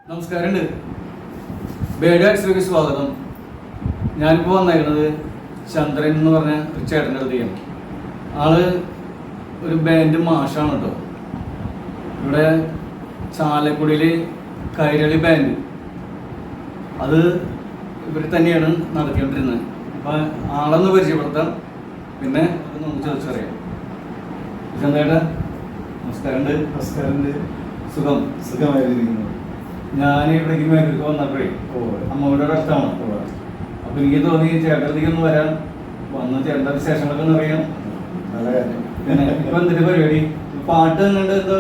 നമസ്കാരമുണ്ട്. ബേഡാക്സിലേക്ക് സ്വാഗതം. ഞാനിപ്പോൾ വന്നേക്കുന്നത് ചന്ദ്രൻ എന്ന് പറഞ്ഞ ഒരു ചേട്ടൻ്റെ അടുത്തേക്കാണ്. ആള് ഒരു ബാൻഡ് മാഷാണ് കേട്ടോ. ഇവിടെ ചാലക്കുടിയിൽ കൈരളി ബാൻഡ് അത് ഇവർ തന്നെയാണ് നടത്തിക്കൊണ്ടിരുന്നത്. അപ്പം ആളൊന്ന് പരിചയപ്പെടുത്താം, പിന്നെ അത് നമുക്ക് ചോദിച്ചറിയാം. ചന്ദ്രേട്ടാ നമസ്കാരമുണ്ട്. നമസ്കാരമുണ്ട്. സുഖം? സുഖമായിരിക്കുന്നു. ഞാൻ ഇവിടേക്ക് മേലേക്ക് വന്നപ്പോഴേ അമ്മയുടെ അടുത്താണ്. അപ്പൊ എനിക്ക് തോന്നി ചേട്ടത്തേക്ക് ഒന്ന് വരാൻ, വന്ന് ചേട്ടൻ്റെ വിശേഷങ്ങളൊക്കെ ഒന്ന് അറിയാം. നല്ല കാര്യം. പിന്നെ ഇപ്പൊ എന്തിന്റെ പരിപാടി? പാട്ട് കണ്ട് എന്തോ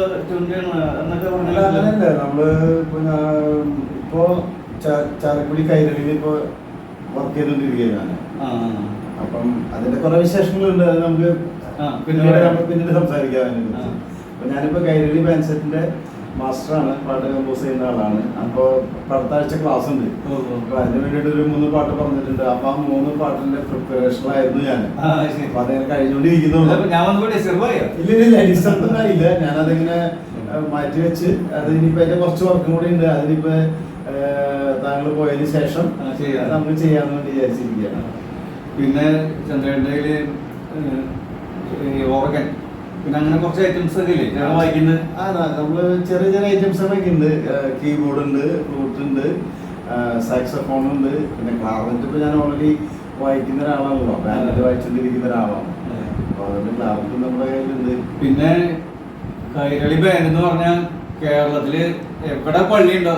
എന്നൊക്കെ അങ്ങനെയല്ല, നമ്മള് ഇപ്പോ ചാലക്കുടി കൈരളിയിൽ ഇപ്പൊ വർക്ക് ചെയ്തോണ്ടിരിക്കുകയാണ്. അപ്പം അതിന്റെ കുറെ വിശേഷങ്ങളുണ്ട്, അത് നമുക്ക് പിന്നീട് സംസാരിക്കാം. അപ്പൊ ഞാനിപ്പോ കൈരളി ബാൻഡ് സെറ്റിന്റെ മാസ്റ്ററാണ്, പാട്ട് കമ്പോസ് ചെയ്യുന്ന ആളാണ്. അപ്പോൾ അടുത്ത ആഴ്ച ക്ലാസ് ഉണ്ട്. അപ്പൊ അതിന് വേണ്ടിയിട്ട് ഒരു 3 പാട്ട് പറഞ്ഞിട്ടുണ്ട്. അപ്പൊ ആ 3 പാട്ടിന്റെ പ്രിപ്പറേഷനിലായിരുന്നു ഞാൻ. അപ്പൊ അതിങ്ങനെ കഴിഞ്ഞുകൊണ്ടിരിക്കുന്നുള്ളൂ. ഇല്ല ഡിസ്റ്റർബ് ആയില്ല. ഞാനതിങ്ങനെ മാറ്റി വെച്ച് അത് ഇനിയിപ്പോ അതിന്റെ കുറച്ച് വർക്കും കൂടി ഉണ്ട്. അതിനിപ്പോ താങ്കൾ പോയതിന് ശേഷം നമുക്ക് ചെയ്യാന്ന് വേണ്ടി വിചാരിച്ചിരിക്കുകയാണ്. പിന്നെ ചന്ദ്രേട്ടയിൽ ഓർഗൻ, പിന്നെ അങ്ങനെ കുറച്ച് ഐറ്റംസ് ഒക്കെ ഇല്ലേ ഞാൻ വായിക്കുന്നത്? നമ്മള് ചെറിയ ചെറിയ ഐറ്റംസുകളൊക്കെ ഉണ്ട്. കീബോർഡ് ഉണ്ട്, ഫ്ലൂട്ട് ഉണ്ട്, സാക്സോഫോൺ ഉണ്ട്, പിന്നെ ക്ലാർനെറ്റ് ഇപ്പൊ ഞാൻ ഓൾറെഡി വായിക്കുന്ന ഒരാളാണല്ലോ, ബാൻഡിൽ വായിച്ചുകൊണ്ടിരിക്കുന്ന ഒരാളാണ്. അപ്പൊ അതുകൊണ്ട് ക്ലാർനെറ്റ് നമ്മുടെ കയ്യിലുണ്ട്. പിന്നെ കൈരളി ബാൻഡ് എന്ന് പറഞ്ഞാൽ കേരളത്തില് എവിടെ പള്ളി ഉണ്ടോ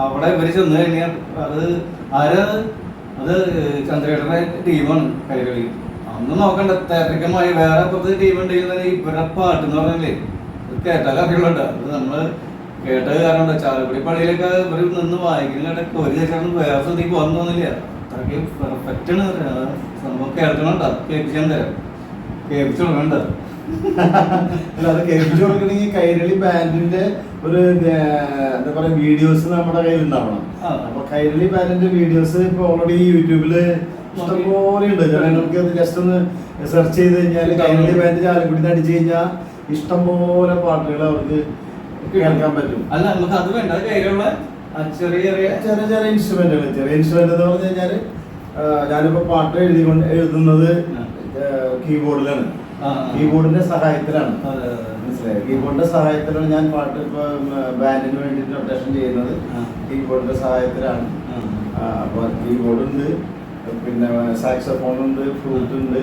അവിടെ ഇവര് ചെന്ന് കഴിഞ്ഞാൽ അത് അത് ചന്ദ്രേട്ടന്റെ ടീമാണ് കൈരളി. അന്ന് നോക്കണ്ട, തിരക്കമായി വേറെ പുറത്ത് ടീം ഉണ്ടെങ്കിൽ ഇവരുടെ പാട്ട് എന്ന് പറഞ്ഞാലേ കേട്ടാൽ അറിയുള്ളൂട്ടോ. അത് നമ്മള് കേട്ടത് കാരണം ചാലക്കുടി പള്ളിയിലൊക്കെ ഇവർ നിന്ന് വായിക്കുന്നതൊക്കെ ഒരു ശേഷം വേറെ സ്ഥലത്തേക്ക് പോകാൻ തോന്നില്ല. അത്രയ്ക്ക് പെർഫെക്റ്റ് ആണ് സംഭവം. കേൾക്കണുണ്ടോ? കേൾപ്പിച്ചാൽ തരാം, കേൾപ്പിച്ചു കൊടുക്കണ്ട. അല്ല, അത് കേൾപ്പിച്ചു കൊടുക്കണമെങ്കിൽ കൈരളി ബാൻഡിന്റെ ഒരു എന്താ പറയാ വീഡിയോസ് നമ്മുടെ കയ്യിൽ ഉണ്ടാവണം. അപ്പൊ കൈരളി ബാൻഡിന്റെ വീഡിയോസ് ഇപ്പൊ ഓൾറെഡി യൂട്യൂബില് ഇഷ്ടംപോലെ ഉണ്ട്. ജനങ്ങൾക്ക് അത് ജസ്റ്റ് ഒന്ന് സെർച്ച് ചെയ്ത് കഴിഞ്ഞാൽ കൈരളി ബാൻഡ് ചാലക്കുടി അടിച്ചു കഴിഞ്ഞാൽ ഇഷ്ടംപോലെ പാട്ടുകൾ അവർക്ക് കേൾക്കാൻ പറ്റും. അല്ല, നമുക്ക് അത് വേണ്ട. കയ്യിലുള്ള ചെറിയ ചെറിയ ചെറിയ ഇൻസ്ട്രുമെന്റുകൾ എന്ന് പറഞ്ഞു കഴിഞ്ഞാല് ഞാനിപ്പോ പാട്ട് എഴുതുന്നത് കീബോർഡിലാണ്. കീബോർഡിന്റെ സഹായത്തിലാണ്, മനസ്സിലായത്? കീബോർഡിന്റെ സഹായത്തിലാണ് ഞാൻ പാട്ട് ഇപ്പൊ ബാൻഡിന് വേണ്ടിയിട്ട് നൊട്ടേഷൻ ചെയ്യുന്നത്. കീബോർഡിന്റെ സഹായത്തിലാണ്. അപ്പൊ കീബോർഡ് ഉണ്ട്, പിന്നെ സാക്സോഫോൺ ഉണ്ട്, ഫ്ലൂട്ട് ഉണ്ട്,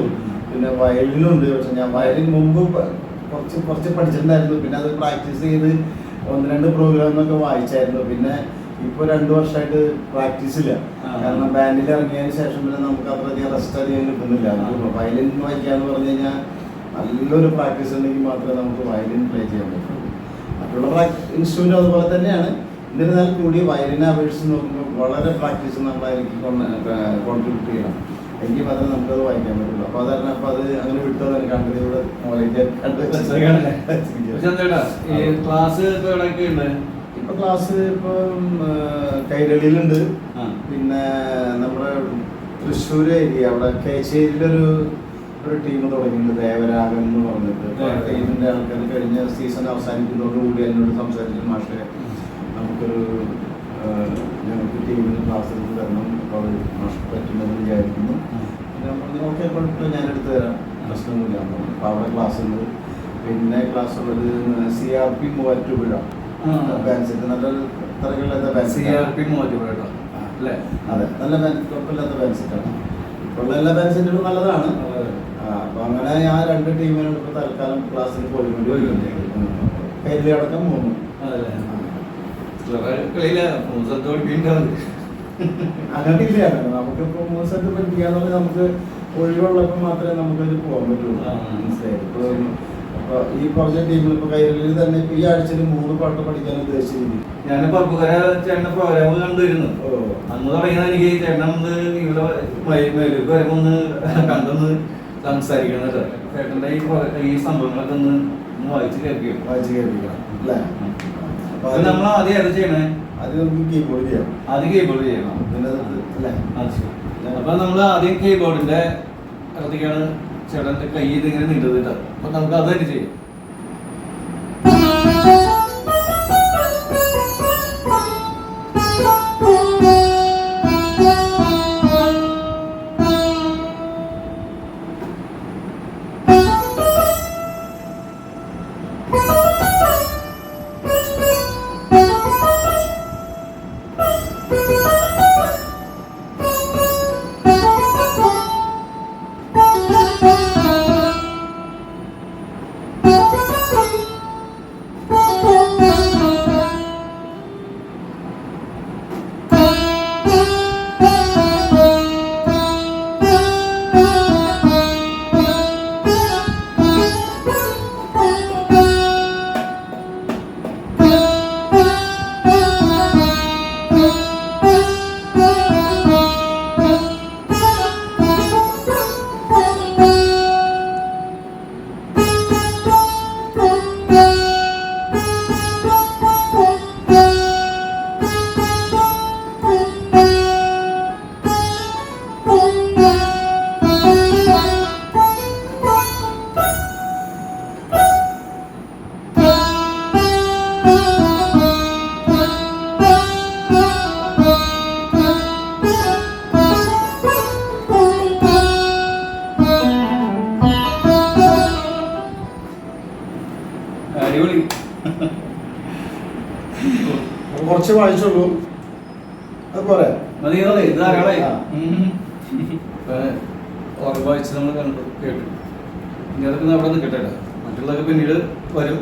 പിന്നെ വയലിനുണ്ട്. പക്ഷെ ഞാൻ വയലിൻ മുമ്പ് കുറച്ച് പഠിച്ചിട്ടുണ്ടായിരുന്നു. പിന്നെ അത് പ്രാക്ടീസ് ചെയ്ത് 1-2 പ്രോഗ്രാമൊക്കെ വായിച്ചായിരുന്നു. പിന്നെ ഇപ്പൊ 2 വർഷമായിട്ട് പ്രാക്ടീസ് ഇല്ല. കാരണം ബാൻഡിൽ ഇറങ്ങിയതിന് ശേഷം പിന്നെ നമുക്ക് അത്രയധികം റെസ്റ്റ് അധികം കിട്ടുന്നില്ല. വയലിൻ വായിക്കാന്ന് പറഞ്ഞു കഴിഞ്ഞാൽ നല്ലൊരു പ്രാക്ടീസ് ഉണ്ടെങ്കിൽ മാത്രമേ നമുക്ക് വയലിൻ പ്ലേ ചെയ്യാൻ പറ്റുള്ളൂ. മറ്റുള്ള ഇൻസ്ട്രുമെന്റ് അതുപോലെ തന്നെയാണ്. എന്നിരുന്നാൽ കൂടി വയലിനെ അപേക്ഷിച്ച് നോക്കുമ്പോൾ വളരെ പ്രാക്ടീസ് നമ്മളായിരിക്കും കോൺട്രിബ്യൂട്ട് ചെയ്യണം. എങ്കിൽ മാത്രമേ നമുക്കത് വായിക്കാൻ പറ്റുള്ളൂ. അപ്പൊ അതാണ് അപ്പൊ അത് അങ്ങനെ വിട്ടതാണ് കണ്ടതിലൂടെ ഇപ്പൊ ക്ലാസ് ഇപ്പൊ കൈരളിയിലുണ്ട്. പിന്നെ നമ്മുടെ തൃശ്ശൂർ ഏരിയ അവിടെ കേച്ചേരിയിലൊരു ടീം തുടങ്ങിയിട്ടുണ്ട്, ദേവരാഗം എന്ന് പറഞ്ഞിട്ട്. ടീമിന്റെ ആൾക്കാർ കഴിഞ്ഞ സീസൺ അവസാനിക്കുന്നതോടുകൂടി എന്നോട് സംസാരിച്ചു, മാഷെ നമുക്കൊരു ഞങ്ങൾക്ക് ടീമിന് ക്ലാസ് എടുത്ത് തരണം, അപ്പോൾ അത് മാഷ് പറ്റുമെന്ന് വിചാരിക്കുന്നു. ഞാൻ പറഞ്ഞു ഓക്കെ, കുഴപ്പമില്ല, ഞാനെടുത്ത് തരാം, പ്രശ്നമൊന്നുമില്ല. അപ്പോൾ അവിടെ ക്ലാസ് ഉണ്ട്. പിന്നെ ക്ലാസ് ഉള്ളത് CRP മൂവാറ്റുപുഴ ബാൻഡ് സെറ്റ്. നല്ലൊരു തരങ്ങളില്ലാത്ത ബാൻഡ് സെറ്റ്. അതെ, നല്ല ബാൻഡ്, കുഴപ്പമില്ലാത്ത ബാൻഡ് സെറ്റാണ്. ഇപ്പോഴുള്ള എല്ലാ ബാൻഡ് സെറ്റുകളും നല്ലതാണ്. അപ്പൊ അങ്ങനെ ഞാൻ 2 ടീമിനോട് ഇപ്പൊ തൽക്കാലം ക്ലാസ്സിൽ പോയിക്കൊണ്ട് കൈരളി അടക്കം 3. അങ്ങനെ ഇല്ല, നമുക്കിപ്പോ 3 സെറ്റ് പഠിപ്പിക്കാന്നുള്ളത് നമുക്ക് ഒഴിവുള്ളപ്പോ മാത്രമേ നമുക്കത് പോകാൻ പറ്റുള്ളൂ. മനസ്സിലായി? അപ്പൊ ഈ പറഞ്ഞ ടീമിൽ ഇപ്പൊ കൈരളിയിൽ തന്നെ ഇപ്പൊ ഈ ആഴ്ചയിൽ 3 പാട്ട് പഠിക്കാൻ ഉദ്ദേശിച്ചിരിക്കും. ഞാനിപ്പോ ചേട്ടന്റെ പ്രോഗ്രാം കണ്ടിരുന്നു. അന്ന് തുടങ്ങിയത് എനിക്ക് ചേട്ടൻ ഇവിടെ മേലേക്ക് വരുമ്പോ ഒന്ന് കണ്ടൊന്ന് സംസാരിക്കണം. ചേട്ടന്റെ ഈ സംഭവങ്ങളൊക്കെ ഒന്ന് വായിച്ച് കേൾപ്പിക്കണം അല്ലേ? നമ്മൾ ആദ്യം ഏതാ ചെയ്യണേ? അത് നമുക്ക് കീബോർഡ് ചെയ്യാം. ആദ്യം കീബോർഡ് ചെയ്യണം അല്ലേ? അപ്പൊ നമ്മൾ ആദ്യം കീബോർഡിന്റെ അടുത്തേക്കാണ് ചേട്ടന്റെ കൈ ഇതിങ്ങനെ നീണ്ടത്. അപ്പൊ നമുക്ക് അത് തന്നെ ചെയ്യാം. അടിപൊളി. കുറച്ച് വായിച്ചോളൂ, അത് പോരെ. മതി മതി, ഇത് ധാരാളമായി. ഓർമ്മ വായിച്ച് നമ്മൾ കണ്ടു കേട്ടു. ഇനി അതൊക്കെ അവിടെ നിൽക്കട്ടെ, മറ്റുള്ളതൊക്കെ പിന്നീട് വരും.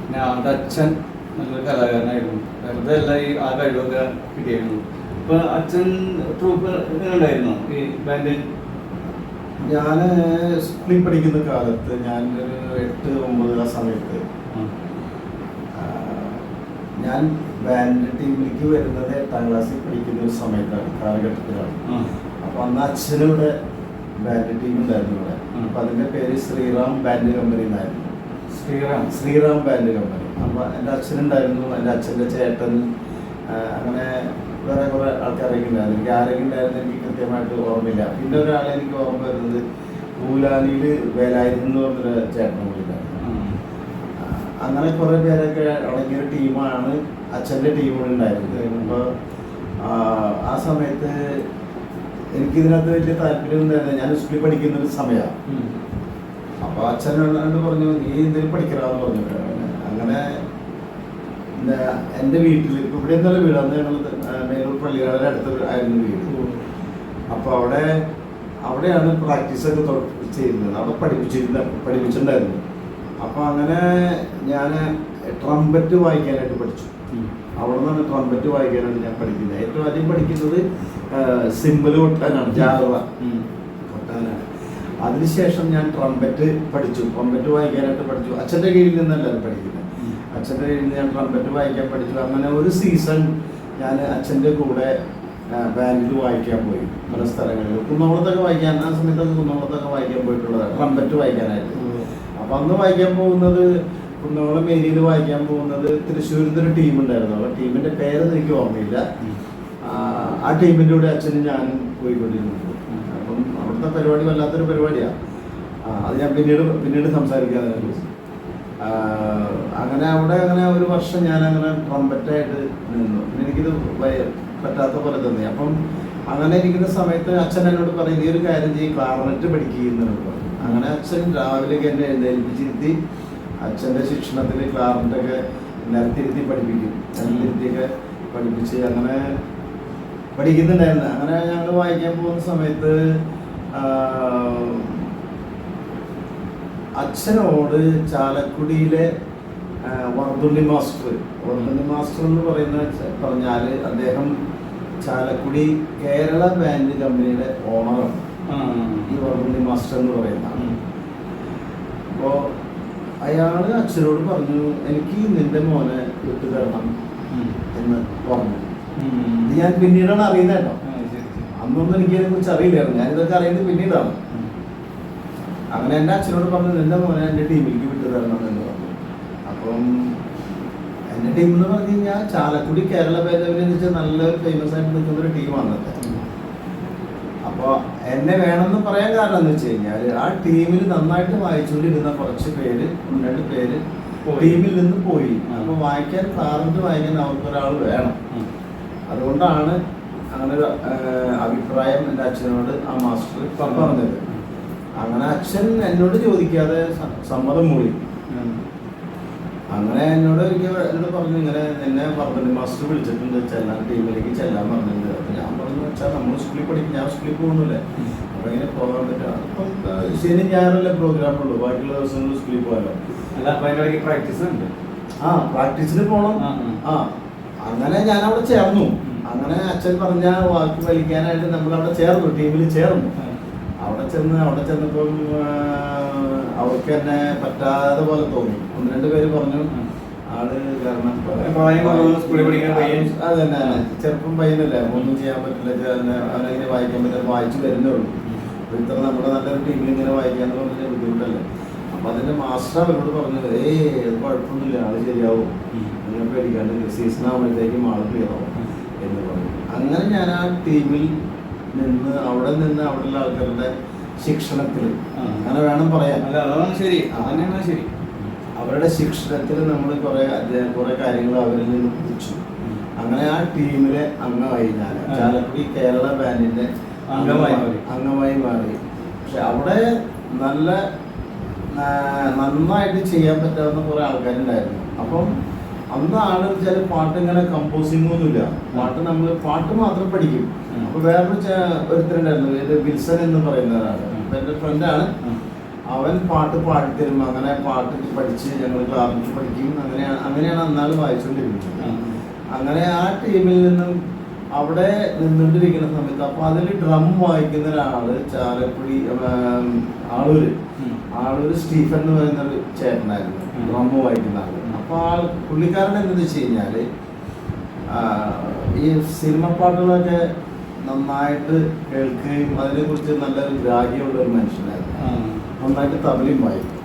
പിന്നെ അവൻ്റെ അച്ഛൻ നല്ലൊരു കലാകാരനായിരുന്നു, വെറുതെ അല്ല ഈ ആ കഴിവൊക്കെ കിട്ടിയായിരുന്നു. ഇപ്പൊ അച്ഛൻ ട്രൂപ്പ് ഉണ്ടായിരുന്നു ഈ ബാൻഡ്. ഞാൻ സ്കൂളിൽ പഠിക്കുന്ന കാലത്ത്, ഞാൻ ഒരു 8-9 ആ സമയത്ത് ഞാൻ ബാൻഡ് ടീമിലേക്ക് വരുന്നത് 8ാം ക്ലാസ്സിൽ പഠിക്കുന്ന ഒരു സമയത്താണ്, കാലഘട്ടത്തിലാണ്. അപ്പൊ അന്ന് അച്ഛനിവിടെ ബാൻഡ് ടീം ഉണ്ടായിരുന്നു ഇവിടെ. അപ്പൊ അതിന്റെ പേര് ശ്രീറാം ബാൻഡ് കമ്പനി എന്നായിരുന്നു. Sreeram band company. അപ്പൊ എൻ്റെ അച്ഛനുണ്ടായിരുന്നു, എൻ്റെ അച്ഛൻ്റെ ചേട്ടൻ, അങ്ങനെ വേറെ കുറെ ആൾക്കാരൊക്കെ ഉണ്ടായിരുന്നു. എനിക്ക് ആരൊക്കെ ഉണ്ടായിരുന്നു എനിക്ക് കൃത്യമായിട്ട് ഓർമ്മയില്ല. പിന്നെ ഒരാളെ എനിക്ക് ഓർമ്മ വരുന്നത് പൂലാനിയിൽ വേലായിരുന്നു എന്ന് പറഞ്ഞൊരു ചേട്ടനും കൂടി ഉണ്ടായിരുന്നു. അങ്ങനെ കുറെ പേരൊക്കെ അടങ്ങിയൊരു ടീമാണ് അച്ഛൻ്റെ ടീമുണ്ടായിരുന്നത്. അപ്പോൾ ആ സമയത്ത് എനിക്കിതിനകത്ത് വലിയ താല്പര്യം ഉണ്ടായിരുന്നു. ഞാൻ സ്കൂളിൽ പഠിക്കുന്ന ഒരു സമയമാണ്. അപ്പോൾ അച്ഛൻ എന്നോട് പറഞ്ഞു, നീ എന്തെങ്കിലും പഠിക്കണമെന്ന് പറഞ്ഞിട്ട്. അങ്ങനെ എൻ്റെ വീട്ടിൽ, ഇപ്പോൾ ഇവിടെ എന്നുള്ള വീട്, അന്ന് ഞങ്ങൾ മേലൂർ പള്ളികളുടെ അടുത്ത് ആയിരുന്നു വീട്. അപ്പോൾ അവിടെയാണ് പ്രാക്ടീസൊക്കെ ചെയ്യുന്നത്. അവിടെ പഠിപ്പിച്ചിട്ടുണ്ടായിരുന്നു. അപ്പോൾ അങ്ങനെ ഞാൻ ട്രംപറ്റ് വായിക്കാനായിട്ട് പഠിച്ചു. അവിടെ നിന്നാണ് ട്രംപറ്റ് വായിക്കാനായിട്ട് ഞാൻ പഠിക്കുന്നത്. ഏറ്റവും ആദ്യം പഠിക്കുന്നത് സിമ്പിൾ കൊട്ടാനാണ്, ജാവ കൊട്ടാനാണ്. അതിനുശേഷം ഞാൻ ട്രംപറ്റ് പഠിച്ചു, ട്രംപറ്റ് വായിക്കാനായിട്ട് പഠിച്ചു. അച്ഛൻ്റെ കീഴിൽ നിന്നല്ല പഠിക്കുന്നത്, അച്ഛൻ്റെ കീഴിൽ നിന്ന് ഞാൻ ട്രംപറ്റ് വായിക്കാൻ പഠിച്ചു. അങ്ങനെ ഒരു സീസൺ ഞാൻ അച്ഛൻ്റെ കൂടെ ബാൻഡിൽ വായിക്കാൻ പോയി പല സ്ഥലങ്ങളിൽ. കുന്നോളത്തൊക്കെ വായിക്കാൻ, ആ സമയത്തൊക്കെ കുന്നോളത്തൊക്കെ വായിക്കാൻ പോയിട്ടുള്ളതാണ്, ട്രംപറ്റ് വായിക്കാനായിട്ട്. അപ്പം അന്ന് വായിക്കാൻ പോകുന്നത്, കുന്നോളം ഏരിയയിൽ വായിക്കാൻ പോകുന്നത് തൃശ്ശൂരിൽ ഒരു ടീം ഉണ്ടായിരുന്നു. ആ ടീമിൻ്റെ പേരൊന്നും എനിക്ക് ഓർമ്മയില്ല. ആ ടീമിൻ്റെ കൂടെ അച്ഛനും ഞാനും പോയിക്കൊണ്ടിരുന്നത്. അപ്പം അവിടുത്തെ പരിപാടി വല്ലാത്തൊരു പരിപാടിയാണ്. അത് ഞാൻ പിന്നീട് സംസാരിക്കാതെ. അങ്ങനെ അങ്ങനെ ഒരു വർഷം ഞാൻ അങ്ങനെ ട്രംപറ്റായിട്ട് നിന്നു. പിന്നെ എനിക്കിത് പറ്റാത്ത പോലെ തന്നെ. അപ്പം അങ്ങനെ ഇരിക്കുന്ന സമയത്ത് അച്ഛൻ എന്നോട് പറയും, ഈ ഒരു കാര്യം ചെയ്യും, ക്ലാർനെറ്റ് പഠിക്കുന്നതെന്ന് പറഞ്ഞു. അങ്ങനെ അച്ഛൻ രാവിലേക്ക് എന്നെ എഴുന്നേൽപ്പിച്ചിരുത്തി അച്ഛൻ്റെ ശിക്ഷണത്തിൽ ക്ലാർനെറ്റൊക്കെ നിലത്തിരുത്തി പഠിപ്പിക്കും. നിലത്തിരുത്തിയൊക്കെ പഠിപ്പിച്ച് അങ്ങനെ പഠിക്കുന്നുണ്ടായിരുന്നു. അങ്ങനെ ഞങ്ങൾ വായിക്കാൻ പോകുന്ന സമയത്ത് അച്ഛനോട് ചാലക്കുടിയിലെ വർദ്ധുണ്ണി മാസ്റ്റർ എന്ന് പറഞ്ഞാൽ അദ്ദേഹം ചാലക്കുടി കേരള ബാൻഡ് കമ്പനിയുടെ ഓണറാണ് ഈ വർദ്ധുണ്ണി മാസ്റ്റർ എന്ന് പറയുന്നതാണ്. അപ്പോൾ അയാൾ അച്ഛനോട് പറഞ്ഞു, എനിക്ക് നിന്റെ മോനെ വിട്ടു തരണം എന്ന് പറഞ്ഞു. ഇത് ഞാൻ പിന്നീടാണ് അറിയുന്നത് കേട്ടോ. അന്നൊന്നും എനിക്കതിനെ കുറിച്ച് അറിയില്ലായിരുന്നു, ഞാനിതൊക്കെ അറിയുന്നത് പിന്നീടാണ്. അങ്ങനെ എൻ്റെ അച്ഛനോട് പറഞ്ഞു, നിന്റെ മോനെ എൻ്റെ ടീമിലേക്ക് വിട്ടു തരണം എന്ന് പറഞ്ഞു. അപ്പം എൻ്റെ ടീം എന്ന് പറഞ്ഞു കഴിഞ്ഞാൽ ചാലക്കുടി കേരള ബാൻഡ് എന്ന് വെച്ചാൽ നല്ല ഫേമസ് ആയിട്ട് നിൽക്കുന്ന ഒരു ടീമാണ്. അപ്പോൾ എന്നെ വേണമെന്ന് പറയാൻ കാരണം എന്ന് വെച്ച് കഴിഞ്ഞാൽ ആ ടീമിൽ നന്നായിട്ട് വായിച്ചുകൊണ്ടിരുന്ന കുറച്ച് പേര്, 1-2 പേര് ടീമിൽ നിന്ന് പോയി. അപ്പോൾ വായിക്കാൻ ക്ലാർനെറ്റ് വായിക്കാൻ അവർക്കൊരാൾ വേണം. അതുകൊണ്ടാണ് അങ്ങനെ ഒരു അഭിപ്രായം എൻ്റെ അച്ഛനോട് ആ മാസ്റ്റർ പറഞ്ഞത്. അങ്ങനെ അച്ഛൻ എന്നോട് ചോദിക്കാതെ സമ്മതം മൂടി. അങ്ങനെ എന്നോട് പറഞ്ഞു, ഇങ്ങനെ എന്നെ വർദ്ധുണ്ണി മാസ്റ്റർ വിളിച്ചിട്ടുണ്ട്, ചെല്ലാൻ ടീമിലേക്ക് ചെല്ലാൻ പറഞ്ഞിട്ടുണ്ട്. അപ്പം ഞാൻ പറഞ്ഞു, വെച്ചാൽ നമ്മൾ സ്കൂളിൽ പഠിക്കും, ഞാൻ സ്കൂളിൽ പോകുന്നില്ലേ, അപ്പം ഇങ്ങനെ പോകാൻ പറ്റുക. അപ്പം ശനി ഞായറല്ലേ പ്രോഗ്രാം ഉള്ളൂ, ബാക്കിയുള്ള ദിവസങ്ങളിൽ സ്കൂളിൽ പോകാനോ. അല്ല, അപ്പം അതിൻ്റെ ഇടയ്ക്ക് പ്രാക്ടീസ് ഉണ്ട്. പ്രാക്ടീസിന് പോകണം. അങ്ങനെ ഞാൻ അവിടെ ചേർന്നു. അങ്ങനെ അച്ഛൻ പറഞ്ഞ വാക്ക് വലിക്കാനായിട്ട് നമ്മളവിടെ ചേർന്നു, ടീമിൽ ചേർന്നു. അവിടെ ചെന്നപ്പോൾ അവർക്ക് എന്നെ പറ്റാതെ പോലെ തോന്നി. 1-2 പേര് പറഞ്ഞു, ആള് കാരണം അത് തന്നെ ചെറുപ്പം പയ്യനല്ലേ, ഒന്നും ചെയ്യാൻ പറ്റില്ല, അവനെങ്ങനെ വായിക്കാൻ പറ്റില്ല, വായിച്ചു വരുന്നേ ഉള്ളൂ. അപ്പോൾ ഇത്ര നമ്മുടെ നല്ലൊരു ടീമിൽ ഇങ്ങനെ വായിക്കാന്ന് പറഞ്ഞാൽ ബുദ്ധിമുട്ടല്ലേ. അപ്പം അതിൻ്റെ മാസ്റ്റർ അവരോട് പറഞ്ഞത്, അത് കുഴപ്പമൊന്നുമില്ല, ആള് ശരിയാവും, നിങ്ങൾ പേടിക്കാണ്ട്, സീസൺ ആകുമ്പോഴത്തേക്കും ആള് ക്ലിയർ ആവും എന്ന് പറഞ്ഞു. അങ്ങനെ ഞാൻ ആ ടീമിൽ അവിടെയുള്ള ആൾക്കാരുടെ ശിക്ഷണത്തിൽ, അങ്ങനെ വേണം പറയാൻ, ശരി, അതന്നെയാണ് ശരി. അവരുടെ ശിക്ഷണത്തിൽ നമ്മൾ കുറെ കാര്യങ്ങൾ അവരിൽ നിന്ന് പഠിച്ചു. അങ്ങനെ ആ ടീമിലെ അംഗമായി ഞാൻ ചാലക്കുടി കേരള ബാൻഡിന്റെ അംഗമായി മാറി. പക്ഷെ അവിടെ നല്ല നന്നായിട്ട് ചെയ്യാൻ പറ്റാവുന്ന കുറെ ആൾക്കാരുണ്ടായിരുന്നു. അപ്പം അന്ന് ആള് വെച്ചാൽ പാട്ട് ഇങ്ങനെ കമ്പോസിംഗ് ഒന്നുമില്ല, പാട്ട് മാത്രം പഠിക്കും. അപ്പൊ വേറൊരു ഒരുത്തരുണ്ടായിരുന്നു, ഇത് വിൽസൺ എന്ന് പറയുന്ന ഒരാള്, എൻ്റെ ഫ്രണ്ടാണ്. അവൻ പാട്ട് പാടിത്തരും, അങ്ങനെ പാട്ട് പഠിച്ച് ഞങ്ങൾ ക്ലാസ്സിൽ പഠിക്കും. അങ്ങനെയാണ് അന്നാള് വായിച്ചുകൊണ്ടിരുന്നത്. അങ്ങനെ ആ ടീമിൽ നിന്നും അവിടെ നിന്നുകൊണ്ടിരിക്കുന്ന സമയത്ത് അപ്പൊ അതിൽ ഡ്രം വായിക്കുന്ന ഒരാള് ചാലക്കുടി ആളൂര് സ്റ്റീഫൻ എന്ന് പറയുന്ന ഒരു ചേട്ടനായിരുന്നു ഡ്രം വായിക്കുന്ന ആള്. അപ്പൊ പുള്ളിക്കാരൻ എന്താന്ന് വെച്ച് കഴിഞ്ഞാല് ഈ സിനിമ പാട്ടുകളൊക്കെ നന്നായിട്ട് കേൾക്കുകയും അതിനെ കുറിച്ച് നല്ലൊരു ഗ്രാഹ്യമുള്ള ഒരു മനുഷ്യനായിരുന്നു. നന്നായിട്ട് തബലയും വായിക്കും.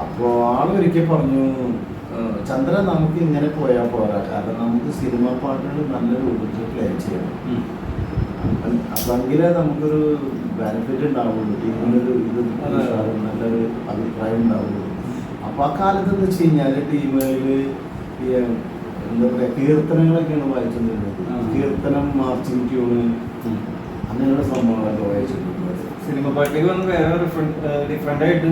അപ്പോൾ ആളൊരിക്കൽ പറഞ്ഞു, ചന്ദ്രൻ നമുക്ക് ഇങ്ങനെ പോയാൽ പോരാ, കാരണം നമുക്ക് സിനിമ പാട്ടുകൾ നല്ല രൂപത്തിൽ പ്ലേ ചെയ്യണം. അതെങ്കിലേ നമുക്കൊരു ബെനിഫിറ്റ് ഉണ്ടാവുള്ളൂ, ടീമിനൊരു നല്ലൊരു അഭിപ്രായം ഉണ്ടാവുള്ളൂ. അപ്പോൾ ആ കാലത്ത് എന്ന് വെച്ച് കഴിഞ്ഞാൽ ടീമുകളിൽ എന്താ പറയുക, കീർത്തനങ്ങളൊക്കെയാണ് വായിച്ചുകൊണ്ടിരുന്നത്. കീർത്തനം, മാർച്ചിങ് ട്യൂണ്, അങ്ങനെയുള്ള സംഭവങ്ങളൊക്കെ വായിച്ചിട്ടുണ്ട്. സിനിമ പാട്ടിലേക്ക് വന്ന് വേറെ ഡിഫറെന്റ് ആയിട്ട്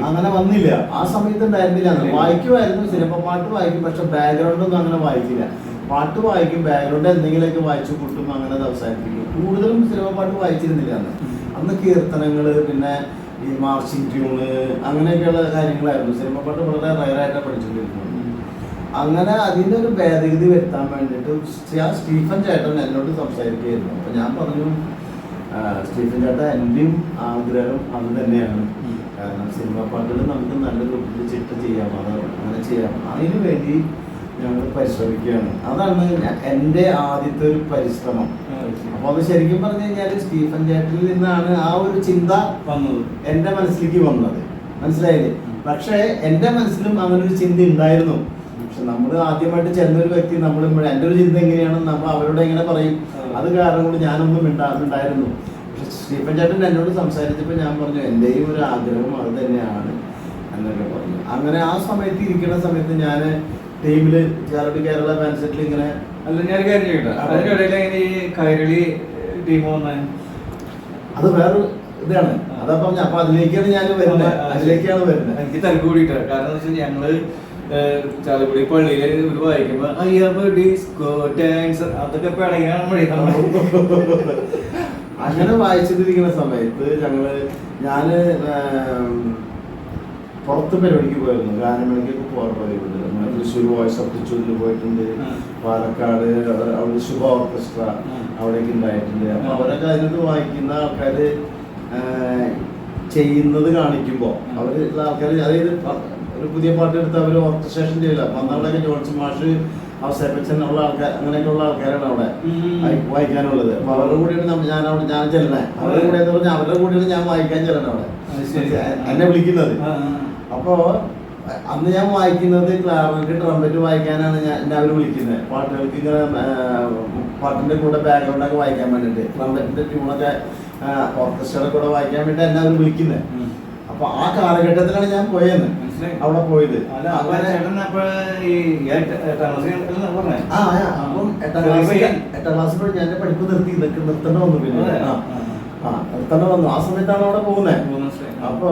അങ്ങനെ വന്നില്ല. ആ സമയത്ത് ഉണ്ടായിരുന്നില്ല. വായിക്കുമായിരുന്നു, സിനിമ പാട്ട് വായിക്കും, പക്ഷെ ബാക്ക്ഗ്രൗണ്ട് ഒന്നും അങ്ങനെ വായിക്കില്ല. പാട്ട് വായിക്കും, ബാക്ക്ഗ്രൗണ്ട് എന്തെങ്കിലുമൊക്കെ വായിച്ചു കൂട്ടും, അങ്ങനെ അവസാനിപ്പിക്കും. കൂടുതലും സിനിമ പാട്ട് വായിച്ചിരുന്നില്ല അന്ന് കീർത്തനങ്ങള്, പിന്നെ ഈ മാർച്ചിങ് ട്യൂണ്, അങ്ങനെയൊക്കെയുള്ള കാര്യങ്ങളായിരുന്നു. സിനിമ പാട്ട് വളരെ റയറായിട്ടാണ് പഠിച്ചുകൊണ്ടിരുന്നത്. അങ്ങനെ അതിൻ്റെ ഒരു ഭേദഗതി വരുത്താൻ വേണ്ടിയിട്ട് സ്റ്റീഫൻ ചേട്ടൻ എന്നോട് സംസാരിക്കുകയായിരുന്നു. അപ്പൊ ഞാൻ പറഞ്ഞു, സ്റ്റീഫൻ ചേട്ടൻ എൻ്റെയും ആഗ്രഹം അത് തന്നെയാണ്. കാരണം സിനിമ പാട്ടുകൾ നമുക്ക് നല്ല രൂപത്തിൽ ചിട്ട ചെയ്യാം, അങ്ങനെ ചെയ്യാം. അതിനു വേണ്ടി ഞങ്ങൾ പരിശ്രമിക്കുകയാണ്. അതാണ് എൻ്റെ ആദ്യത്തെ ഒരു പരിശ്രമം. അപ്പോൾ അത് ശരിക്കും പറഞ്ഞു കഴിഞ്ഞാൽ സ്റ്റീഫൻ ചേട്ടനിൽ നിന്നാണ് ആ ഒരു ചിന്ത വന്നത്, എൻ്റെ മനസ്സിലേക്ക് വന്നത്. മനസ്സിലായില്ലേ? പക്ഷേ എൻ്റെ മനസ്സിലും അങ്ങനെ ഒരു ചിന്ത ഉണ്ടായിരുന്നു. പക്ഷെ നമ്മൾ ആദ്യമായിട്ട് ചെന്നൊരു വ്യക്തി എൻ്റെ ഒരു ചിന്ത എങ്ങനെയാണ് നമ്മൾ അവരോട് എങ്ങനെ പറയും, അത് കാരണം കൊണ്ട് ഞാനൊന്നും ഉണ്ടായിരുന്നു. പക്ഷെ സ്റ്റീഫൻ ചേട്ടൻ എന്നോട് സംസാരിച്ചപ്പോൾ ഞാൻ പറഞ്ഞു, എൻ്റെയും ഒരു ആഗ്രഹം അത് തന്നെയാണ് എന്നൊക്കെ പറഞ്ഞു. അങ്ങനെ ആ സമയത്ത് ഇരിക്കുന്ന സമയത്ത് ഞാൻ ടീമിൽ ചാലക്കുടി കേരള ബാൻഡ് സെറ്റിൽ ഇങ്ങനെ ഞാൻ കാര്യം ചെയ്യട്ടെ, അതിനിടയിൽ എങ്ങനെ ഈ കൈരളി ടീം വന്നാൽ അത് വേറെ ഇതാണ്. അതാ പറഞ്ഞ, അപ്പൊ അതിലേക്കാണ് ഞാൻ വരുന്നത്. എനിക്ക് തലക്ക് കൂടിയിട്ട്, കാരണം എന്താ വെച്ചാൽ ഞങ്ങള് ചാലക്കുടി പള്ളിയില് ഒരു വായിക്കുമ്പോ അതൊക്കെ അങ്ങനെ വായിച്ചിട്ടിരിക്കുന്ന സമയത്ത് ഞാന് പുറത്ത് പരിപാടിക്ക് പോയിരുന്നു. ഗാനമേളയ്ക്കൊക്കെ പോകാറ് പതിവുണ്ട്. തൃശ്ശൂർ വോയിസ് ഓഫ് തൃശ്ശൂരിൽ പോയിട്ടുണ്ട്, പാലക്കാട് അവിടെ ശുഭ ഓർക്കസ്ട്ര അവിടേക്ക് ഉണ്ടായിട്ടുണ്ട്. അപ്പൊ അവരൊക്കെ അതിനകത്ത് വായിക്കുന്ന ആൾക്കാര് ചെയ്യുന്നത് കാണിക്കുമ്പോൾ അവരുള്ള ആൾക്കാർ, അതായത് ഒരു പുതിയ പാട്ട് എടുത്ത് അവർ ഓർക്കസ്ട്രേഷൻ ചെയ്യില്ല. അപ്പൊ അന്നവിടെയൊക്കെ ജോൺസൺ മാഷ്, അവസരപ്പച്ചൻ ഉള്ള ആൾക്കാർ, അങ്ങനെയൊക്കെയുള്ള ആൾക്കാരാണ് അവിടെ വായിക്കാനുള്ളത്. അപ്പൊ അവരുടെ കൂടെയാണ് ഞാൻ ചെല്ലണേ. അവരുടെ കൂടെ എന്ന് പറഞ്ഞാൽ അവരുടെ കൂടെയാണ് ഞാൻ വായിക്കാൻ ചെല്ലണേ അവിടെ, എന്നെ വിളിക്കുന്നത്. അപ്പോ അന്ന് ഞാൻ വായിക്കുന്നത് ക്ലാറിനെറ്റ്, ട്രംപറ്റ് വായിക്കാനാണ് എന്നെ അവർ വിളിക്കുന്നത്. പാട്ടുകൾക്ക് ഇങ്ങനെ പാട്ടിന്റെ കൂടെ ബാക്ക്ഗ്രൗണ്ടൊക്കെ വായിക്കാൻ വേണ്ടിയിട്ട്, ട്രംപറ്റിന്റെ ട്യൂണൊക്കെ ഓർക്കസ്ട്രയുടെ കൂടെ വായിക്കാൻ വേണ്ടി എന്നെ അവർ വിളിക്കുന്നത്. അപ്പൊ ആ കാലഘട്ടത്തിലാണ് ഞാൻ പോയെന്ന് അവിടെ പോയത്. അപ്പം എട്ടാം ക്ലാസ്സിൽ ഞാൻ പഠിപ്പ് നിർത്തേണ്ട വന്നു. പിന്നെ നിർത്തേണ്ട വന്നു. ആ സമയത്താണ് അവിടെ പോകുന്നത്. അപ്പോ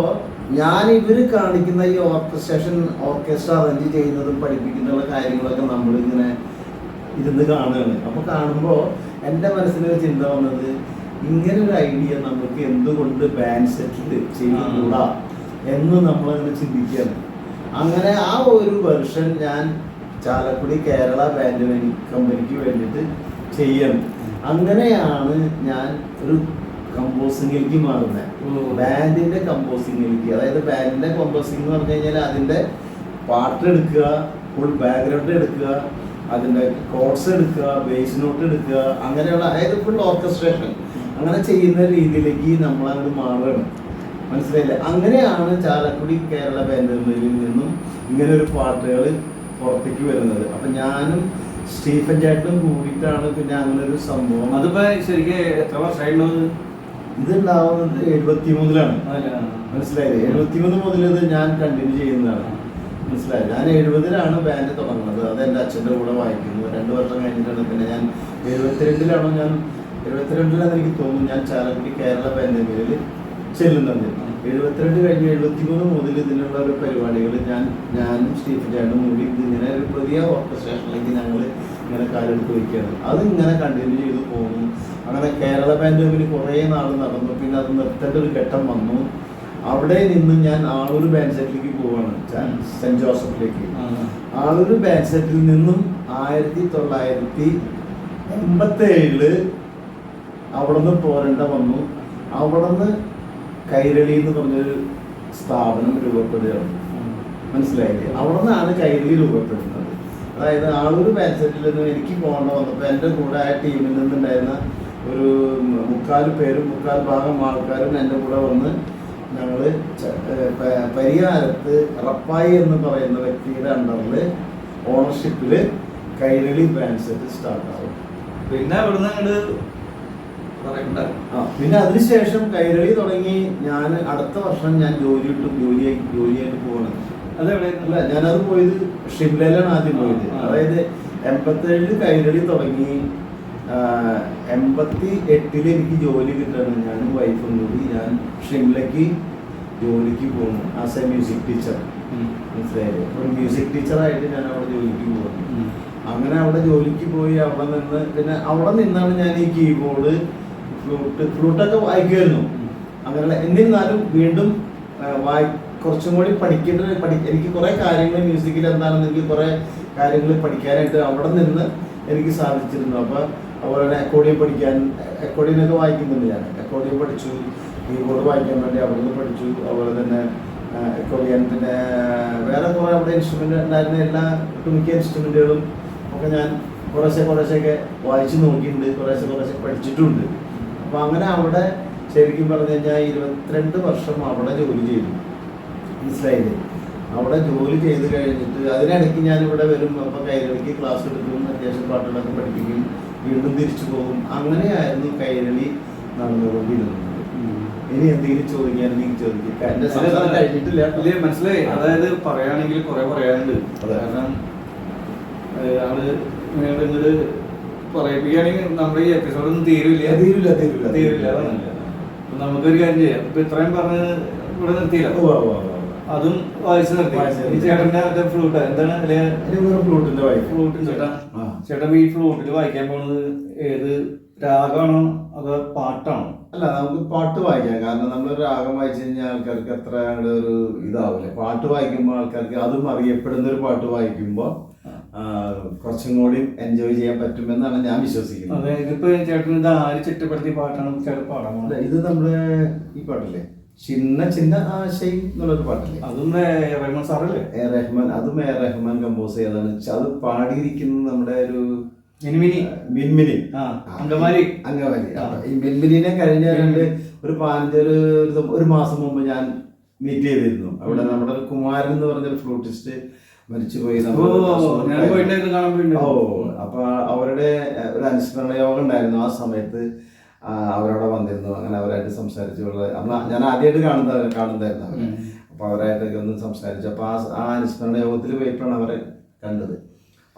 ഞാൻ ഇവര് കാണിക്കുന്ന ഈ ഓർക്കസ്ട്ര അറേഞ്ച് ചെയ്യുന്നതും പഠിപ്പിക്കുന്ന കാര്യങ്ങളൊക്കെ നമ്മളിങ്ങനെ ഇരുന്ന് കാണുകയാണ്. അപ്പൊ കാണുമ്പോ എൻ്റെ മനസ്സിലൊരു ചിന്ത വന്നത്, ഇങ്ങനെ ഒരു ഐഡിയ നമുക്ക് എന്തുകൊണ്ട് ബാൻഡ് സെറ്റിൽ ചെയ്തുകൂടാ എന്ന് നമ്മളങ്ങനെ ചിന്തിക്കുകയാണ്. അങ്ങനെ ആ ഒരു വെർഷൻ ഞാൻ ചാലക്കുടി കേരള ബാൻഡ് കമ്പനിക്ക് വേണ്ടിയിട്ട് ചെയ്യണം. അങ്ങനെയാണ് ഞാൻ ഒരു കമ്പോസിങ്ങിലേക്ക് മാറുന്നത്, ബാൻഡിന്റെ കമ്പോസിങ്ങിലേക്ക്. അതായത് ബാൻഡിന്റെ കമ്പോസിങ് എന്ന് പറഞ്ഞു കഴിഞ്ഞാൽ അതിന്റെ പാട്ട് എടുക്കുക, ഫുൾ ബാക്ക്ഗ്രൗണ്ട് എടുക്കുക, അതിന്റെ കോഡ്സ് എടുക്കുക, ബേസ് നോട്ട് എടുക്കുക, അങ്ങനെയുള്ള, അതായത് ഫുൾ ഓർക്കസ്ട്രേഷൻ അങ്ങനെ ചെയ്യുന്ന രീതിയിലേക്ക് നമ്മളങ്ങോട്ട് മാറുകയാണ്. മനസ്സിലായില്ലേ? അങ്ങനെയാണ് ചാലക്കുടി കേരള ബാൻഡിൽ നിന്നും ഇങ്ങനെ ഒരു പാട്ടുകൾ പുറത്തേക്ക് വരുന്നത്. അപ്പൊ ഞാനും സ്റ്റീഫൻ ചേട്ടനും കൂടിയിട്ടാണ് പിന്നെ അങ്ങനെ ഒരു സംഭവം. അതിപ്പോ ശരിക്കും എത്ര വർഷമായിട്ടുള്ളത്? ഇതുണ്ടാവുന്നത് 73-ലാണ്. മനസ്സിലായില്ലേ? 73 മുതൽ ഇത് ഞാൻ കണ്ടിന്യൂ ചെയ്യുന്നതാണ്. മനസ്സിലായി? ഞാൻ 70-ലാണ് ബാൻഡ് തുടങ്ങുന്നത്. അത് എൻ്റെ അച്ഛൻ്റെ കൂടെ വായിക്കുന്നത്. 2 വർഷം കഴിഞ്ഞിട്ടാണ് പിന്നെ ഞാൻ 72-ലാണെന്ന് എനിക്ക് തോന്നുന്നു ഞാൻ ചാലക്കുടി കേരള ബാൻഡിൽ ചെല്ലുന്നത്. 72 കഴിഞ്ഞ് 73 മുതൽ ഇതിനുള്ള ഒരു പരിപാടികൾ ഞാനും സ്റ്റീഫൻ ചേട്ടനും കൂടി ഇതിങ്ങനെ ഒരു പുതിയ ഓർക്കസ്ട്രേഷനിലേക്ക് ഞങ്ങൾ ഇങ്ങനെ കാലെടുത്ത് വയ്ക്കുകയാണ്. അതിങ്ങനെ കണ്ടിന്യൂ ചെയ്ത് പോകുന്നു. അങ്ങനെ കേരള ബാൻഡ് തമ്മിൽ കുറേ നാൾ നടന്നു. പിന്നെ അത് നിർത്തേണ്ട ഒരു ഘട്ടം വന്നു. അവിടെ നിന്ന് ഞാൻ ആളൂർ ബാൻഡ് സെറ്റിലേക്ക് പോവാണ്, സെന്റ് ജോസഫിലേക്ക്. ആളൂർ ബാൻഡ് സെറ്റിൽ നിന്നും 1987 അവിടെ നിന്ന് പോരേണ്ട വന്നു. അവിടെ നിന്ന് കൈരളി എന്ന് പറഞ്ഞൊരു സ്ഥാപനം രൂപപ്പെടുകയാണ്. മനസ്സിലായില്ലേ? അവിടെ നിന്നാണ് കൈരളി രൂപപ്പെടുന്നത്. അതായത് ആളൂർ ബാൻഡ് സെറ്റിൽ നിന്ന് എനിക്ക് പോകേണ്ട വന്നപ്പോൾ എൻ്റെ കൂടെ ആ ടീമിൽ നിന്നുണ്ടായിരുന്ന ഒരു 3/4 ഭാഗം ആൾക്കാരും എൻ്റെ കൂടെ വന്ന് ഞങ്ങൾ പരിയാരത്ത് റപ്പായി എന്ന് പറയുന്ന വ്യക്തിയുടെ അണ്ടറിൽ ഓണർഷിപ്പിൽ കൈരളി ബാൻഡ് സെറ്റ് സ്റ്റാർട്ടാവും. പിന്നെ അവിടുന്ന് പിന്നെ അതിനുശേഷം കൈരളി തുടങ്ങി. ഞാൻ അടുത്ത വർഷം ഞാൻ ജോലിയായിട്ട് പോകണം. അല്ല, ഞാനത് പോയത് ഷിംലയിലാണ് ആദ്യം പോയത്. അതായത് 87 കൈരളി തുടങ്ങി. 88 എനിക്ക് ജോലി കിട്ടുകയാണ്. ഞാനും വൈഫും കൂടി ഞാൻ ഷിംലയ്ക്ക് ജോലിക്ക് പോകുന്നു ആസ് എ മ്യൂസിക് ടീച്ചർ. മനസ്സിലായില്ലേ? ഒരു മ്യൂസിക് ടീച്ചറായിട്ട് ഞാൻ അവിടെ ജോലിക്ക് പോകുന്നു. അങ്ങനെ അവിടെ ജോലിക്ക് പോയി അവിടെ നിന്ന് പിന്നെ അവിടെ നിന്നാണ് ഞാൻ ഈ കീബോർഡ്, ഫ്ലൂട്ടൊക്കെ വായിക്കുമായിരുന്നു. അങ്ങനെ എന്നിരുന്നാലും വീണ്ടും കുറച്ചും കൂടി എനിക്ക് കുറേ കാര്യങ്ങൾ മ്യൂസിക്കിൽ എന്താണെന്ന് എനിക്ക് കുറേ കാര്യങ്ങൾ പഠിക്കാനായിട്ട് അവിടെ നിന്ന് എനിക്ക് സാധിച്ചിരുന്നു. അപ്പോൾ അതുപോലെ തന്നെ അക്കോർഡിയനൊക്കെ വായിക്കുന്നുണ്ട് ഞാൻ. അക്കോർഡിയൻ പഠിച്ചു, കീബോർഡ് വായിക്കാൻ വേണ്ടി അവിടെ നിന്ന് പഠിച്ചു. അതുപോലെ തന്നെ അക്കോർഡിയൻ, പിന്നെ വേറെ കുറേ അവിടെ ഇൻസ്ട്രുമെൻ്റ് ഉണ്ടായിരുന്ന എല്ലാ ഒട്ടുമിക്ക ഇൻസ്ട്രുമെൻറ്റുകളും ഒക്കെ ഞാൻ കുറേശ്ശെയൊക്കെ വായിച്ച് നോക്കിയിട്ടുണ്ട്, കുറേശ്ശെ പഠിച്ചിട്ടുണ്ട്. അപ്പോൾ അങ്ങനെ അവിടെ ശരിക്കും പറഞ്ഞു കഴിഞ്ഞാൽ 22 വർഷം അവിടെ ജോലി ചെയ്തു. മനസ്സിലായില്ലേ? അവിടെ ജോലി ചെയ്ത് കഴിഞ്ഞിട്ട് അതിനിടയ്ക്ക് ഞാനിവിടെ വരും. അപ്പോൾ കൈരളിക്ക് ക്ലാസ് എടുക്കും, അത്യാവശ്യം പാട്ടുകളൊക്കെ പഠിപ്പിക്കും, വീണ്ടും തിരിച്ചു പോകും. അങ്ങനെയായിരുന്നു കൈരളി നടന്നുകൊണ്ടിരുന്നത്. ഇനി എന്തെങ്കിലും ചോദിക്കാനെങ്കിൽ ചോദിക്കും. എന്റെ സംസാരം കഴിഞ്ഞിട്ടില്ല. മനസ്സിലായി. അതായത് പറയുകയാണെങ്കിൽ കുറെ പറയാനുണ്ട്. കാരണം ആള് ഇങ്ങോട്ട് പറയിപ്പിക്കുകയാണെങ്കിൽ നമ്മുടെ ഈ എപ്പിസോഡൊന്നും തീരില്ല. നമുക്കൊരു കാര്യം ചെയ്യാം. ഇപ്പൊ ഇത്രയും പറഞ്ഞ് ഇവിടെ നിർത്തിയില്ല, അതും വായിച്ചു നിർത്തി. ഈ ചേട്ടന്റെ മറ്റേ ഫ്ലൂട്ട് എന്താണ്? ചേട്ടൻ ഈ ഫ്ലൂട്ടിൽ വായിക്കാൻ പോകുന്നത് ഏത് രാഗമാണോ അതോ പാട്ടാണോ? അല്ല, നമുക്ക് പാട്ട് വായിക്കാം. കാരണം നമ്മളൊരു രാഗം വായിച്ചു കഴിഞ്ഞാൽ ആൾക്കാർക്ക് അത്ര ഒരു ഇതാവില്ല. പാട്ട് വായിക്കുമ്പോൾ ആൾക്കാർക്ക് അതും അറിയപ്പെടുന്ന ഒരു പാട്ട് വായിക്കുമ്പോൾ കുറച്ചും കൂടി എൻജോയ് ചെയ്യാൻ പറ്റുമെന്നാണ് ഞാൻ വിശ്വസിക്കുന്നത്. ഇതിപ്പോ ചേട്ടൻ ഇത് ആര് ചിട്ടപ്പെടുത്തിയ പാട്ടാണ് ചേട്ടൻ പാടാൻ? ഇത് നമ്മുടെ ഈ പാട്ടല്ലേ, ചിന്ന ആശയം എന്നുള്ളൊരു പാട്ടല്ലേ? അതും റഹ്മാൻ സാറല്ലേ? അതും എ റഹ്മാൻ കമ്പോസ് ചെയ്തതാണ്. അത് പാടിയിരിക്കുന്നത് നമ്മുടെ ഒരു മിൻമിനി അങ്കമാലി. ഈ മിൻമിനിനെ കഴിഞ്ഞ ഒരു മാസം മുമ്പ് ഞാൻ മീറ്റ് ചെയ്തിരുന്നു. അവിടെ നമ്മുടെ കുമാരൻ എന്ന് പറഞ്ഞൊരു ഫ്ലൂട്ടിസ്റ്റ് മരിച്ചുപോയി. അപ്പൊ അവരുടെ ഒരു അനുസ്മരണ യോഗം ഉണ്ടായിരുന്നു. ആ സമയത്ത് അവരവിടെ വന്നിരുന്നു. അങ്ങനെ അവരായിട്ട് സംസാരിച്ചു. ഞാൻ ആദ്യമായിട്ട് കാണുന്നതായിരുന്നു അവരെ. അപ്പൊ അവരായിട്ടൊക്കെ ഒന്ന് സംസാരിച്ചു. അപ്പൊ ആ അനുസ്മരണ യോഗത്തിൽ പോയിട്ടാണ് അവരെ കണ്ടത്.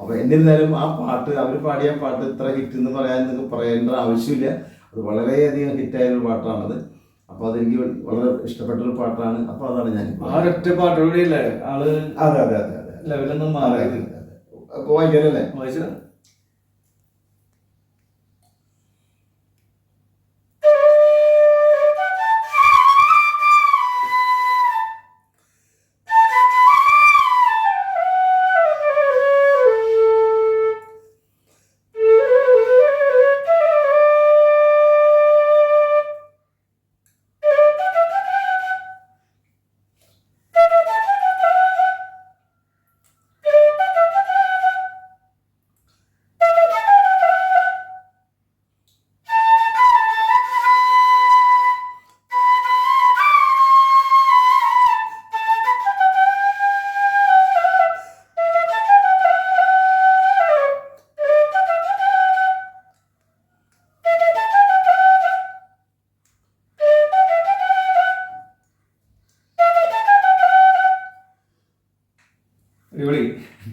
അപ്പൊ എന്നിരുന്നാലും ആ പാട്ട്, അവർ പാടിയ പാട്ട് ഇത്ര ഹിറ്റ് എന്ന് പറയേണ്ട ആവശ്യമില്ല. അത് വളരെയധികം ഹിറ്റായ ഒരു പാട്ടാണത്. അപ്പൊ അതെനിക്ക് വളരെ ഇഷ്ടപ്പെട്ടൊരു പാട്ടാണ്. അപ്പൊ അതാണ് ഞാൻ ഒറ്റ പാട്ടോടെയല്ലേ ആള്? അതെ ലെവലൊന്നും മാറിയത്. വായിക്കാനല്ലേ? വായിച്ചാ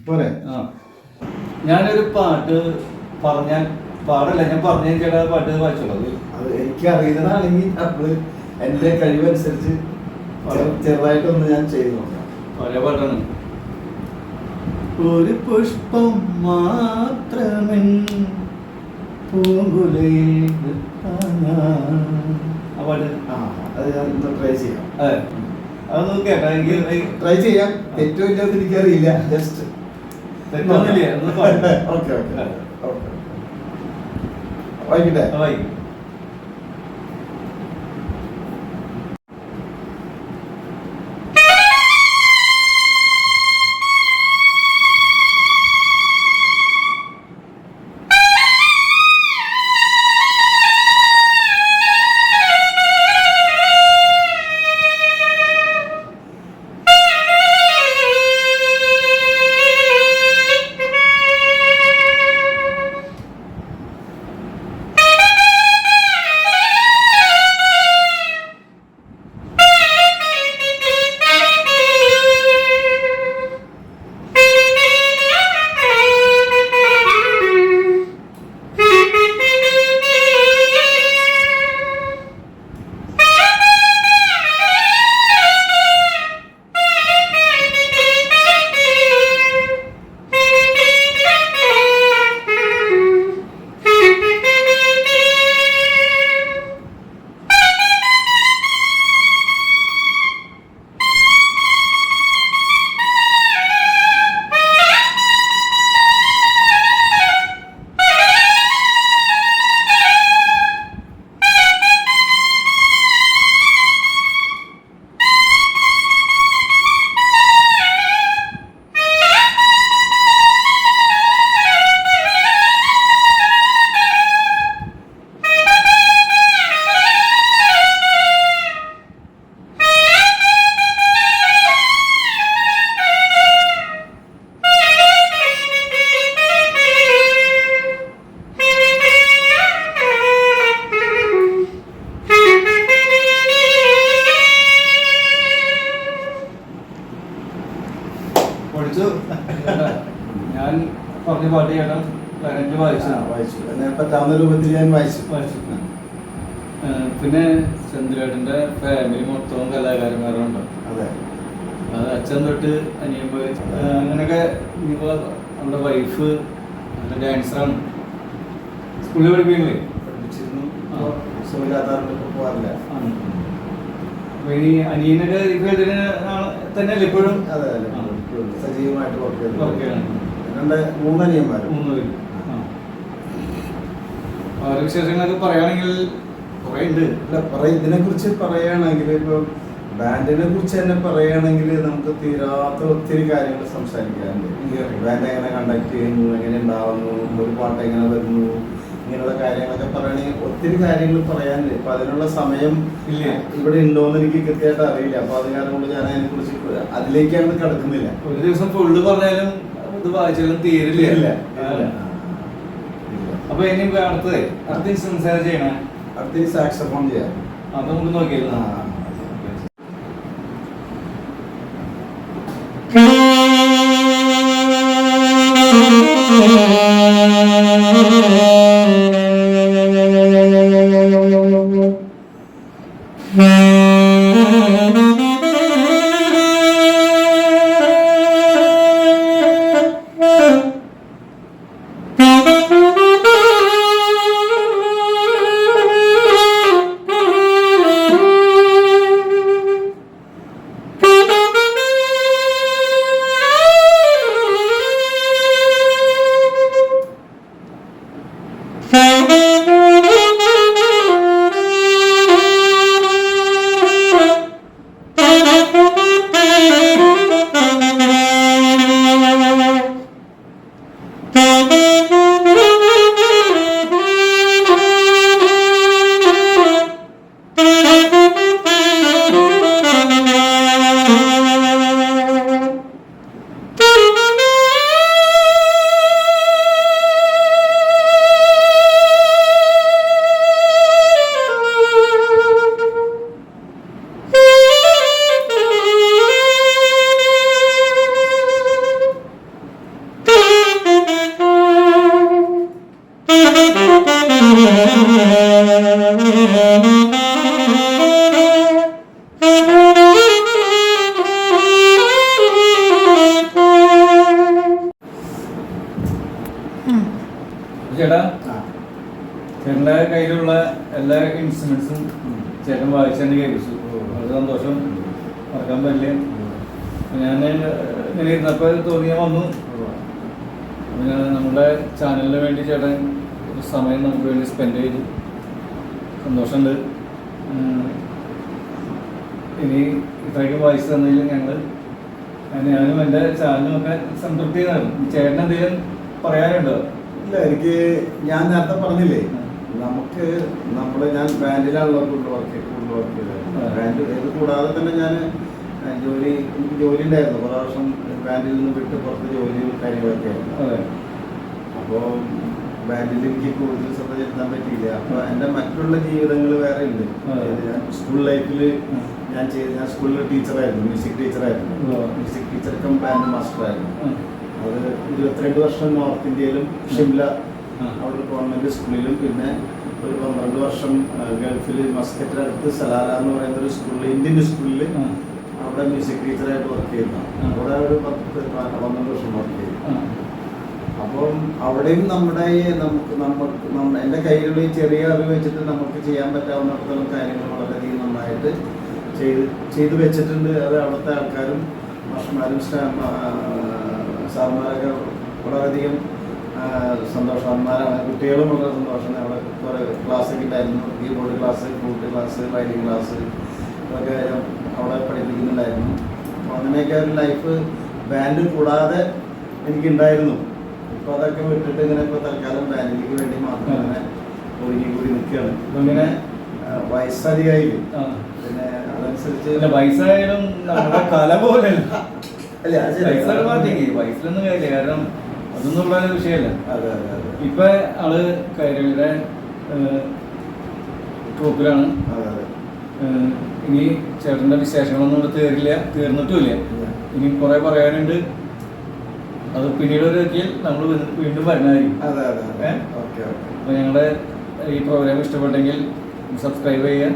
പോലെ. ഞാനൊരു പാട്ട് പറഞ്ഞാൽ പാടല്ല, ഞാൻ പറഞ്ഞു ചേട്ടാ പാട്ട് വായിച്ചോളൂ. അത് എനിക്ക് അറിയുന്നതാണെങ്കിൽ അപ്പോൾ എൻ്റെ കഴിവനുസരിച്ച് ചെറുതായിട്ടൊന്ന് ഞാൻ ചെയ്തു നോക്കാം. പഴയ പാട്ടാണ്. ഒരു പുഷ്പം മാത്രമെൻ പൂങ്കുലയിൽ ആ പാട്ട്. അത് ഞാൻ ഒന്ന് ട്രൈ ചെയ്യാം. അതെ, അതൊന്ന് കേട്ടാ. എനിക്ക് ട്രൈ ചെയ്യാം. തെറ്റോ ഇല്ലെന്ന് എനിക്കറിയില്ല. ജസ്റ്റ് തെറ്റൊന്നുമില്ല. ഒന്ന് പാട്ട്. Okay okay okay. വായിക്കട്ടെ? വായിക്കും. ഞാൻ പറഞ്ഞ പാട്ട് ചേട്ടൻ പതിനഞ്ച് വായിച്ചു. പറ്റാവുന്ന രൂപത്തിൽ ഞാൻ വായിച്ചു. പിന്നെ ചന്ദ്രേട്ടൻ്റെ ഫാമിലി മൊത്തവും കലാകാരന്മാരുണ്ട്. അതെ, അത് അച്ഛൻ തൊട്ട് അനിയൻ പോയി അങ്ങനെയൊക്കെ. ഇനിയിപ്പോൾ നമ്മുടെ വൈഫ് നല്ല ഡാൻസറാണ്. സ്കൂളിൽ പഠിപ്പിക്കുന്നില്ലേ? പഠിപ്പിച്ചിരുന്നു. പോകാറില്ല. അപ്പൊ ഈ അനിയനൊക്കെ ഈ ഫീൽഡിന് തന്നെയല്ലേ ഇപ്പോഴും? അതെ, സജീവമായിട്ട് വർക്ക് ചെയ്യാണ്. മൂന്നനിയന്മാരും. മൂന്നുപേരും. അവരുടെ വിശേഷങ്ങളൊക്കെ പറയുകയാണെങ്കിൽ കുറേ ഉണ്ട്. ഇതിനെ കുറിച്ച് പറയുകയാണെങ്കിൽ ഇപ്പൊ ബാൻഡിനെ കുറിച്ച് തന്നെ പറയുകയാണെങ്കിൽ നമുക്ക് തീരാത്ത ഒത്തിരി കാര്യങ്ങൾ സംസാരിക്കാറുണ്ട്. ബാൻഡ് എങ്ങനെ കണ്ടക്ട് ചെയ്യുന്നു, എങ്ങനെ ഉണ്ടാവുന്നു, ഒരു പാട്ട് എങ്ങനെ വരുന്നു, ഇങ്ങനെയുള്ള കാര്യങ്ങളൊക്കെ പറയുകയാണെങ്കിൽ ഒത്തിരി കാര്യങ്ങൾ പറയാനുണ്ട്. അപ്പൊ അതിനുള്ള സമയം ഇല്ല, ഇവിടെ ഉണ്ടോന്ന് എനിക്ക് കൃത്യമായിട്ട് അറിയില്ല. അപ്പൊ അത് കാരണം കൊണ്ട് ഞാൻ അതിനെ കുറിച്ച് അതിലേക്കാണ് കിടക്കുന്നില്ല. ഒരു ദിവസം ഫുള്ള് പറഞ്ഞാലും ഇത് വായിച്ചാലും തീരില്ല. അപ്പൊ ഇനി അടുത്ത സംസാരം ചെയ്യണേ. അടുത്ത സാക്സഫോൺ ചെയ്യാം. അത് നമുക്ക് നോക്കിയല്ലോ. Hey! ചേട്ടാ ആ. ചേട്ടൻ്റെ കയ്യിലുള്ള എല്ലാ ഇൻസ്ട്രുമെന്റ്സും ചേട്ടൻ വായിച്ചെന്നെ കേൾപ്പിച്ചു. വളരെ സന്തോഷം, മറക്കാൻ പറ്റില്ല. ഞാൻ ഇങ്ങനെ ഇരുന്നപ്പോൾ തോന്നിയാൽ വന്നു. നമ്മുടെ ചാനലിന് വേണ്ടി ചേട്ടൻ ഒരു സമയം നമുക്ക് വേണ്ടി സ്പെൻഡ് ചെയ്തു. സന്തോഷമുണ്ട്. ഇനി ഇത്രയ്ക്ക് വായിച്ചു തന്നതിൽ ഞാനും എൻ്റെ ചാനലും ഒക്കെ സംതൃപ്തിയാണ്. ചേട്ടൻ എന്തെങ്കിലും പറയാനുണ്ടോ? ഇല്ല, എനിക്ക് ഞാൻ നേരത്തെ പറഞ്ഞില്ലേ, ഞാൻ ബാൻഡിലാണല്ലോ കൂടുതൽ വർക്ക് ചെയ്തത്. ബാൻഡ് ഇത് കൂടാതെ തന്നെ ഞാൻ എനിക്ക് ജോലി ഉണ്ടായിരുന്നു. കുറേ വർഷം ബാൻഡിൽ നിന്ന് വിട്ട് പുറത്ത് ജോലി കാര്യങ്ങളൊക്കെ ആയിരുന്നു. അപ്പോൾ ബാൻഡിൽ എനിക്ക് കൂടുതൽ ശ്രദ്ധ ചെലുത്താൻ പറ്റിയില്ല. അപ്പോൾ എൻ്റെ മറ്റുള്ള ജീവിതങ്ങൾ വേറെ ഉണ്ട്. ഞാൻ സ്കൂൾ ലൈഫിൽ ഞാൻ സ്കൂളിൽ ടീച്ചറായിരുന്നു, മ്യൂസിക് ടീച്ചറായിരുന്നു. മ്യൂസിക് ടീച്ചർ കം ബാൻഡ് മാസ്റ്ററായിരുന്നു. അത് 22 വർഷം നോർത്ത് ഇന്ത്യയിലും ഷിംല അവിടെ ഗവൺമെൻറ് സ്കൂളിലും, പിന്നെ ഒരു 12 വർഷം ഗൾഫിൽ മസ്കറ്റിനടുത്ത് സലാല എന്ന് പറയുന്ന ഒരു സ്കൂളിൽ, ഇന്ത്യൻ സ്കൂളിൽ അവിടെ മ്യൂസിക് ടീച്ചറായിട്ട് വർക്ക് ചെയ്യുന്നു. അവിടെ ഒരു 12 വർഷം വർക്ക് ചെയ്തു. അപ്പം അവിടെയും എൻ്റെ കയ്യിലുള്ള ഈ ചെറിയ അറിവ് വെച്ചിട്ട് നമുക്ക് ചെയ്യാൻ പറ്റാവുന്നിടത്തോളം കാര്യങ്ങൾ വളരെയധികം നന്നായിട്ട് ചെയ്ത് വെച്ചിട്ടുണ്ട്. അത് അവിടുത്തെ ആൾക്കാരും മാഷന്മാരും സാർമാരൊക്കെ വളരെയധികം സന്തോഷവാന്മാരാണ്. കുട്ടികളും വളരെ സന്തോഷമാണ്. അവിടെ കുറേ ക്ലാസ്സൊക്കെ ഉണ്ടായിരുന്നു. Keyboard class, flute class, violin class ഇതൊക്കെ അവിടെ പഠിപ്പിക്കുന്നുണ്ടായിരുന്നു. അപ്പോൾ അങ്ങനെയൊക്കെ ഒരു ലൈഫ് ബാൻഡ് കൂടാതെ എനിക്കുണ്ടായിരുന്നു. ഇപ്പോൾ അതൊക്കെ വിട്ടിട്ട് ഇങ്ങനെ ഇപ്പോൾ തൽക്കാലം ബാൻഡിലേക്ക് വേണ്ടി മാത്രം അങ്ങനെ ഒഴുകി കൂടി നിൽക്കുകയാണ്. ഇപ്പം ഇങ്ങനെ വയസ്സധികമായില്ലേ, പിന്നെ അതനുസരിച്ച് വയസ്സായാലും നമ്മുടെ കല പോലെ അല്ല വയസ്സിലൊന്നും കാര്യമില്ല. കാരണം അതൊന്നുള്ള വിഷയമല്ല. അതെ അതെ അതെ. ഇപ്പൊ ആള് കൈരളിയുടെ ട്രൂപ്പിലാണ്. അതെ അതെ. ഇനി ചേട്ടന്റെ വിശേഷങ്ങളൊന്നും ഇവിടെ തീർന്നിട്ടുമില്ല. ഇനി കുറെ പറയാനുണ്ട്. അത് പിന്നീട് ഒരു എത്തിയാൽ നമ്മൾ വീണ്ടും വരുന്നതായിരിക്കും. അതെ അതെ അതെ. Okay okay. അപ്പോൾ ഞങ്ങളുടെ ഈ പ്രോഗ്രാം ഇഷ്ടപ്പെട്ടെങ്കിൽ സബ്സ്ക്രൈബ് ചെയ്യുക,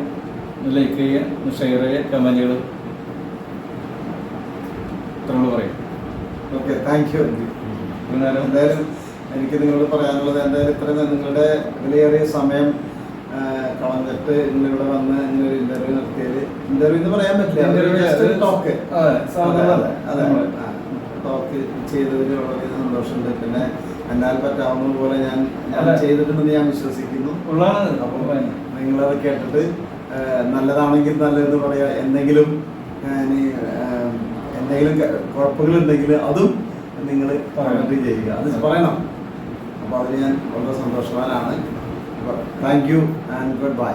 ലൈക്ക് ചെയ്യുക, ഷെയർ ചെയ്യുക, കമൻറ്റുകൾ ഇത്രയോട് പറയും. Okay, thank you. എന്തായാലും എനിക്ക് നിങ്ങളോട് പറയാനുള്ളത്, എന്തായാലും ഇത്രയും നിങ്ങളുടെ വിലയേറിയ സമയം കളഞ്ഞിട്ട് നിങ്ങളിവിടെ വന്ന് നിങ്ങളൊരു ഇന്റർവ്യൂ നടത്തിയത്, ഇന്റർവ്യൂ എന്ന് പറയാൻ പറ്റില്ല, ടോക്ക് ടോക്ക് ചെയ്തതിൽ വളരെ സന്തോഷമുണ്ട്. പിന്നെ എന്നാൽ പറ്റാവുന്ന പോലെ ഞാൻ ചെയ്തിട്ടുണ്ടെന്ന് ഞാൻ വിശ്വസിക്കുന്നു. അപ്പോൾ നിങ്ങളത് കേട്ടിട്ട് നല്ലതാണെങ്കിൽ നല്ലതെന്ന് പറയാ, എന്തെങ്കിലും കുഴപ്പങ്ങളുണ്ടെങ്കിൽ അതും നിങ്ങൾ കമൻറ്റ് ചെയ്യുക, അത് പറയണം. അപ്പോൾ അതിൽ ഞാൻ വളരെ സന്തോഷവാനാണ്. Thank you and good bye.